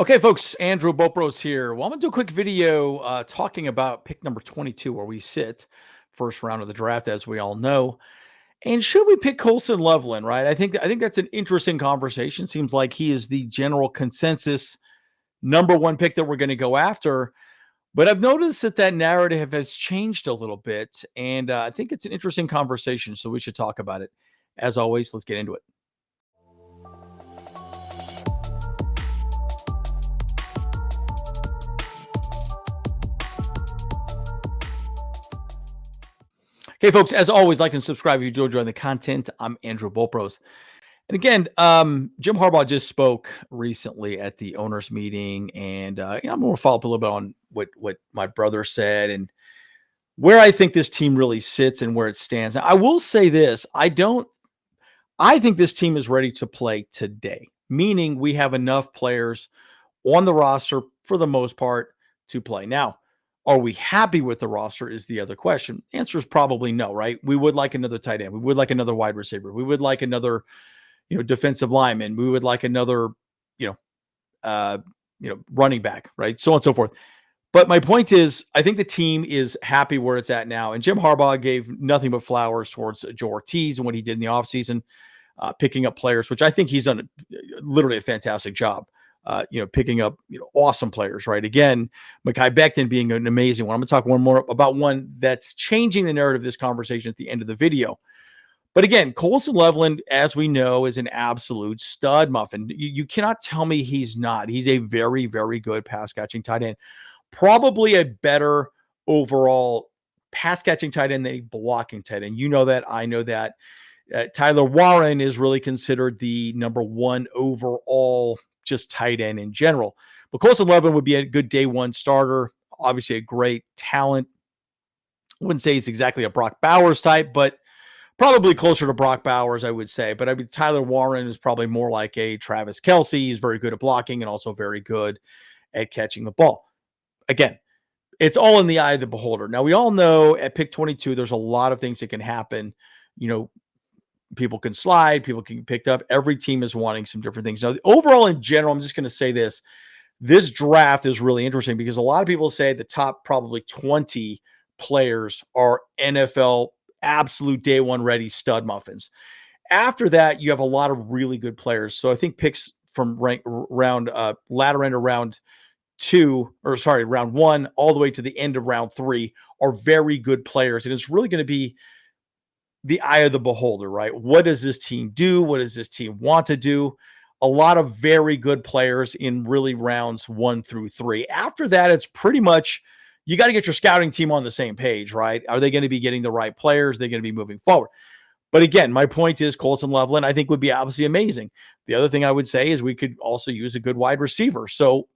Okay, folks, Andrew Bopros here. Well, I'm going to do a quick video talking about pick number 22, where we sit first round of the draft, as we all know. And should we pick Colson Loveland, right? I think that's an interesting conversation. Seems like he is the general consensus number one pick that we're going to go after. But I've noticed that narrative has changed a little bit. And I think it's an interesting conversation. So we should talk about it. As always, let's get into it. Hey, folks, as always, like and subscribe if you do enjoy the content. I'm Andrew Bopros. And again, Jim Harbaugh just spoke recently at the owners meeting, and I'm going to follow up a little bit on what my brother said and where I think this team really sits and where it stands. Now, I will say this: I think this team is ready to play today, meaning we have enough players on the roster for the most part to play. Now, are we happy with the roster is the other question. Answer is probably no, right? We would like another tight end. We would like another wide receiver. We would like another, defensive lineman. We would like another, you know, running back, right? So on and so forth. But my point is, I think the team is happy where it's at now. And Jim Harbaugh gave nothing but flowers towards Joe Ortiz and what he did in the offseason, picking up players, which I think he's done literally a fantastic job. Picking up awesome players, right? Again, Mekhi Becton being an amazing one. I'm going to talk one more about one that's changing the narrative of this conversation at the end of the video. But again, Colson Loveland, as we know, is an absolute stud muffin. You cannot tell me he's not. He's a very, very good pass catching tight end. Probably a better overall pass catching tight end than a blocking tight end. You know that. I know that. Tyler Warren is really considered the number one overall just tight end in general. But Colson Loveland would be a good day one starter. Obviously a great talent. I wouldn't say he's exactly a Brock Bowers type, but probably closer to Brock Bowers, I would say. But I mean, Tyler Warren is probably more like a Travis Kelce. He's very good at blocking and also very good at catching the ball. Again, it's all in the eye of the beholder. Now, we all know at pick 22, there's a lot of things that can happen. People can slide, people can get picked up. Every team is wanting some different things. Now, overall, in general, I'm just going to say this draft is really interesting because a lot of people say the top probably 20 players are NFL absolute day one ready stud muffins. After that, you have a lot of really good players. So I think picks from latter end of round round one, all the way to the end of round three are very good players. And it's really going to be the eye of the beholder, right? What does this team do? What does this team want to do? A lot of very good players in really rounds 1 through 3. After that, it's pretty much you got to get your scouting team on the same page, right? Are they going to be getting the right players? Are they going to be moving forward? But again, my point is Colson Loveland, I think, would be absolutely amazing. The other thing I would say is we could also use a good wide receiver. So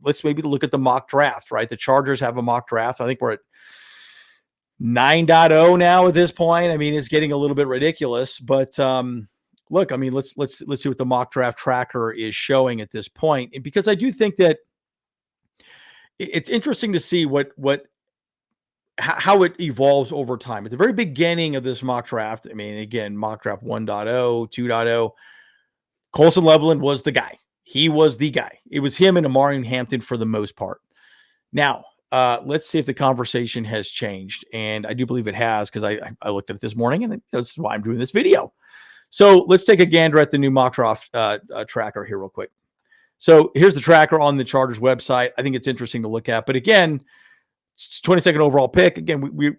let's maybe look at the mock draft, right? The Chargers have a mock draft. I think we're at 9.0 now at this point. I mean, it's getting a little bit ridiculous, but look, I mean, let's see what the mock draft tracker is showing at this point, because I do think that it's interesting to see how it evolves over time. At the very beginning of this mock draft, I mean, again, mock draft 1.0, 2.0, Colson Loveland was the guy. He was the guy. It was him and Amari Hampton for the most part. Now, let's see if the conversation has changed. And I do believe it has, because I looked at it this morning, and that's why I'm doing this video. So let's take a gander at the new mock draft tracker here real quick. So here's the tracker on the Chargers website. I think it's interesting to look at. But again, 22nd overall pick. Again, we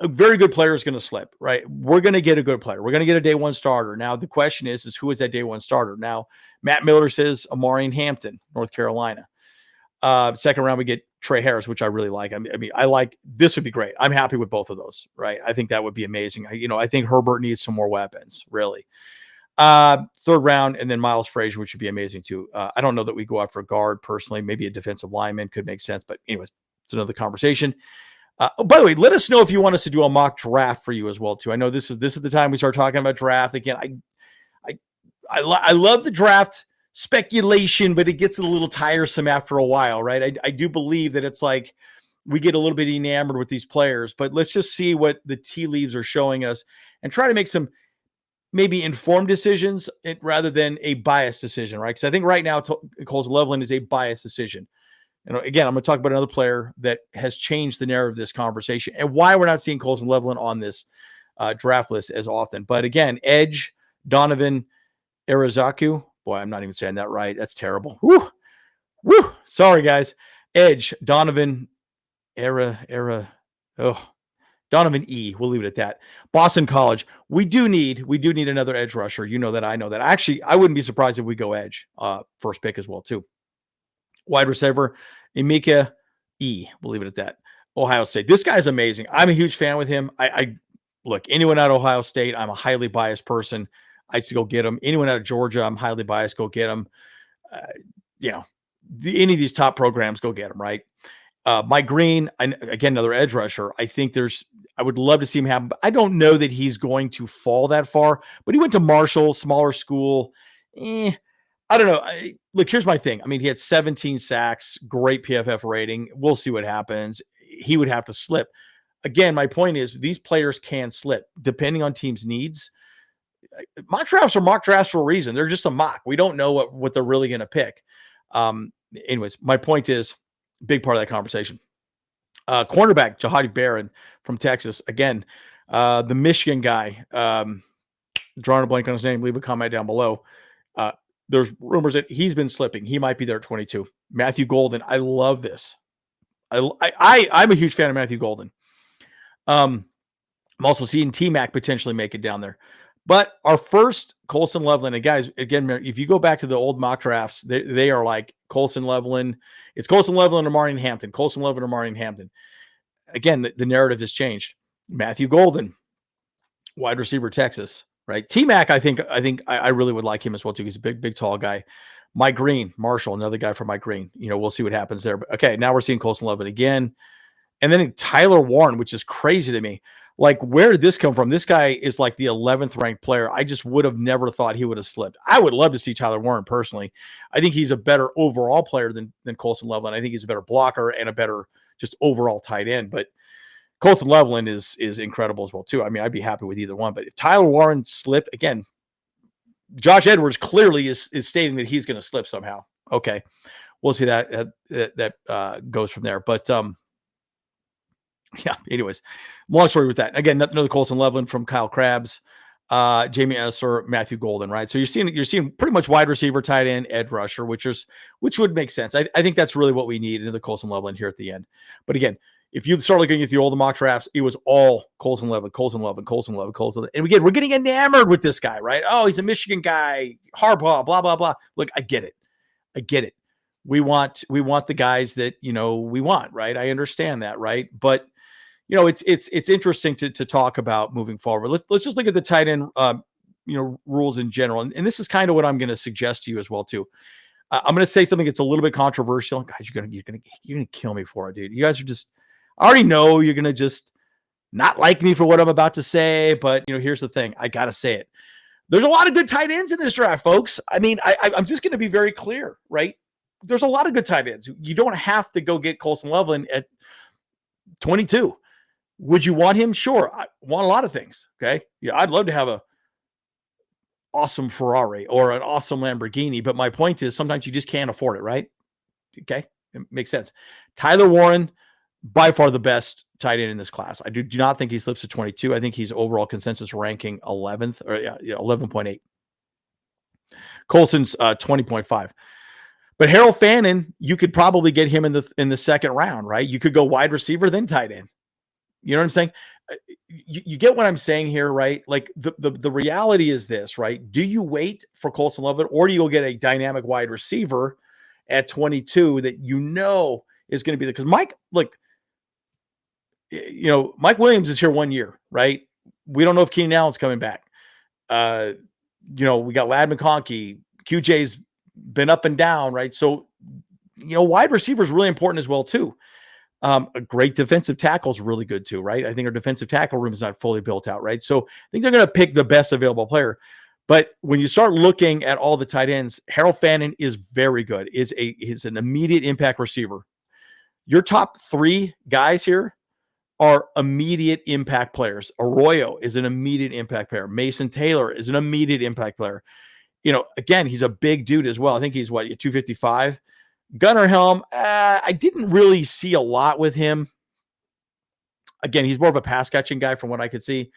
a very good player is going to slip, right? We're going to get a good player. We're going to get a day one starter. Now, the question is who is that day one starter? Now, Matt Miller says Amari Hampton, North Carolina. Second round, we get Trey Harris, which I really like. I mean, I like this would be great. I'm happy with both of those, right? I think that would be amazing. I think Herbert needs some more weapons, really. Third round, and then Miles Frazier, which would be amazing too. I don't know that we go out for a guard personally. Maybe a defensive lineman could make sense, but anyways, it's another conversation. By the way, let us know if you want us to do a mock draft for you as well too. I know this is the time we start talking about draft again. I love the draft speculation, but it gets a little tiresome after a while, right? I do believe that it's like we get a little bit enamored with these players, but let's just see what the tea leaves are showing us and try to make some maybe informed decisions rather than a biased decision, right? Because I think right now Colson Loveland is a biased decision. And again, I'm going to talk about another player that has changed the narrative of this conversation and why we're not seeing Colson Loveland on this draft list as often. But again, edge, Donovan Arazaku. Boy, I'm not even saying that right. That's terrible. Woo! Sorry, guys. Edge, Donovan Donovan E. We'll leave it at that. Boston College. We do need another edge rusher. You know that. I know that. Actually, I wouldn't be surprised if we go edge first pick as well too. Wide receiver, Emeka E. We'll leave it at that. Ohio State. This guy's amazing. I'm a huge fan with him. I look, anyone out of Ohio State, I'm a highly biased person. I used to go get him. Anyone out of Georgia, I'm highly biased. Go get him. Any of these top programs, go get him, right? Mike Green, again, another edge rusher. I would love to see him happen, but I don't know that he's going to fall that far. But he went to Marshall, smaller school. I don't know. Look, here's my thing. I mean, he had 17 sacks, great PFF rating. We'll see what happens. He would have to slip. Again, my point is these players can slip depending on teams' needs. Mock drafts are mock drafts for a reason. They're just a mock. We don't know what they're really going to pick. Anyways, my point is, big part of that conversation. Cornerback, Jahadi Barron from Texas. Again, the Michigan guy, drawing a blank on his name, leave a comment down below. There's rumors that he's been slipping. He might be there at 22. Matthew Golden. I love this. I'm a huge fan of Matthew Golden. I'm also seeing T-Mac potentially make it down there. But our first Colson Loveland, and guys, again, if you go back to the old mock drafts, they are like Colson Loveland. It's Colson Loveland or Marion Hampton. Colson Loveland or Marion Hampton. Again, the narrative has changed. Matthew Golden, wide receiver, Texas, right? T-Mac, I think I really would like him as well too. He's a big, tall guy. Mike Green, Marshall, another guy from Mike Green. We'll see what happens there. But okay, now we're seeing Colson Loveland again. And then Tyler Warren, which is crazy to me. Like, where did this come from? This guy is like the 11th ranked player. I just would have never thought he would have slipped. I would love to see Tyler Warren personally. I think he's a better overall player than Colson Loveland. I think he's a better blocker and a better just overall tight end. But Colson Loveland is incredible as well too. I mean, I'd be happy with either one. But if Tyler Warren slipped again, Josh Edwards clearly is stating that he's going to slip somehow. Okay, we'll see that goes from there. But yeah, anyways, long story with that. Again, another Colson Loveland from Kyle Krabs, Jamie Esser, Matthew Golden, right? So you're seeing pretty much wide receiver, tight end, edge rusher, which would make sense. I think that's really what we need in the Colson Loveland here at the end. But again, if you start looking at the old mock drafts, it was all Colson Loveland. And again, we're getting enamored with this guy, right? Oh, he's a Michigan guy, Harbaugh, blah, blah, blah. Look, I get it. We want the guys that, we want, right? I understand that, right? But it's interesting to talk about moving forward. Let's just look at the tight end, rules in general. And this is kind of what I'm going to suggest to you as well too. I'm going to say something that's a little bit controversial. Guys, you're going to kill me for it, dude. You guys are just, I already know you're going to just not like me for what I'm about to say, but here's the thing. I got to say it. There's a lot of good tight ends in this draft, folks. I mean, I'm just going to be very clear, right? There's a lot of good tight ends. You don't have to go get Colson Loveland at 22. Would you want him? Sure. I want a lot of things. Okay. Yeah. I'd love to have a awesome Ferrari or an awesome Lamborghini. But my point is sometimes you just can't afford it. Right. Okay. It makes sense. Tyler Warren, by far the best tight end in this class. I do not think he slips to 22. I think he's overall consensus ranking 11th or 11.8. Colson's 20.5. But Harold Fannin, you could probably get him in the second round, right? You could go wide receiver, then tight end. You know what I'm saying? You get what I'm saying here, right? Like the reality is this, right? Do you wait for Colson Loveland, or do you go get a dynamic wide receiver at 22 that is going to be there? Because Mike Williams is here 1 year, right? We don't know if Keenan Allen's coming back. We got Ladd McConkey, QJ's been up and down, right? So, wide receiver is really important as well too. A great defensive tackle is really good too, right? I think our defensive tackle room is not fully built out, right? So I think they're going to pick the best available player. But when you start looking at all the tight ends, Harold Fannin is very good. Is an immediate impact receiver. Your top three guys here, are immediate impact players. Arroyo is an immediate impact player. Mason Taylor is an immediate impact player. Again, he's a big dude as well. I think he's 255. Gunnar Helm, I didn't really see a lot with him. Again, he's more of a pass catching guy from what I could see.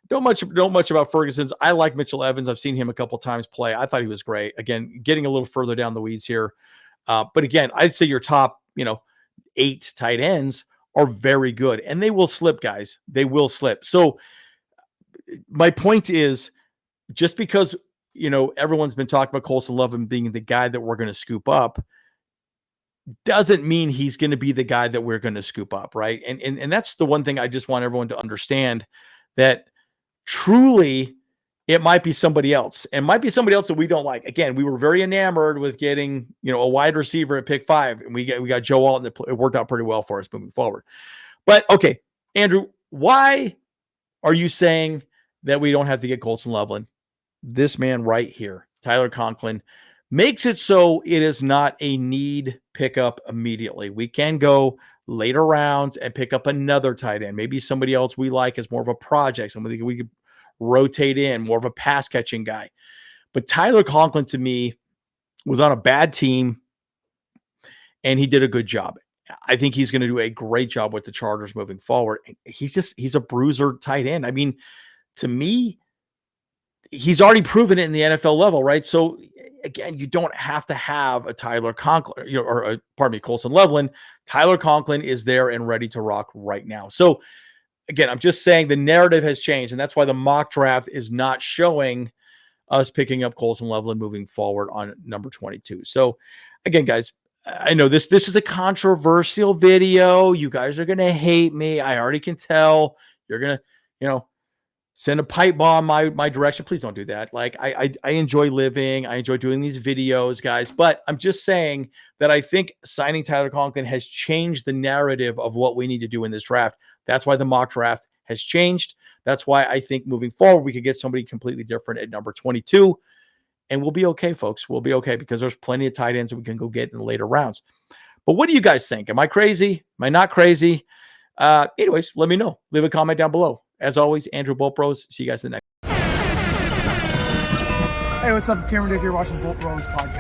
Don't much about Ferguson's. I like Mitchell Evans. I've seen him a couple times play. I thought he was great. Again, getting a little further down the weeds here. But again, I'd say your top, 8 tight ends are very good, and they will slip, guys. They will slip. So my point is, just because, everyone's been talking about Colson Loveland being the guy that we're going to scoop up, doesn't mean he's going to be the guy that we're going to scoop up, right? And that's the one thing I just want everyone to understand, that truly it might be somebody else, and might be somebody else that we don't like. Again, we were very enamored with getting, a wide receiver at pick 5, and we got Joe Alton. It worked out pretty well for us moving forward. But okay, Andrew, why are you saying that we don't have to get Colson Loveland? This man right here, Tyler Conklin, makes it so it is not a need pickup immediately. We can go later rounds and pick up another tight end, maybe somebody else we like as more of a project, somebody we could rotate in, more of a pass catching guy. But Tyler Conklin, to me, was on a bad team, and he did a good job. I think he's going to do a great job with the Chargers moving forward. He's a bruiser tight end. I mean, to me, he's already proven it in the NFL level, right? So again, you don't have to have a Tyler Conklin, Colson Loveland. Tyler Conklin is there and ready to rock right now. So again, I'm just saying the narrative has changed, and that's why the mock draft is not showing us picking up Colson Loveland moving forward on number 22. So again, guys, I know this is a controversial video. You guys are going to hate me. I already can tell. You're going to, send a pipe bomb my direction. Please don't do that. Like, I enjoy living. I enjoy doing these videos, guys. But I'm just saying that I think signing Tyler Conklin has changed the narrative of what we need to do in this draft. That's why the mock draft has changed. That's why I think moving forward, we could get somebody completely different at number 22. And we'll be okay, folks. We'll be okay, because there's plenty of tight ends that we can go get in the later rounds. But what do you guys think? Am I crazy? Am I not crazy? Anyways, let me know. Leave a comment down below. As always, Andrew Bolt Bros. See you guys in the next. Hey, what's up? Cameron Dick here, watching Bolt Bros podcast.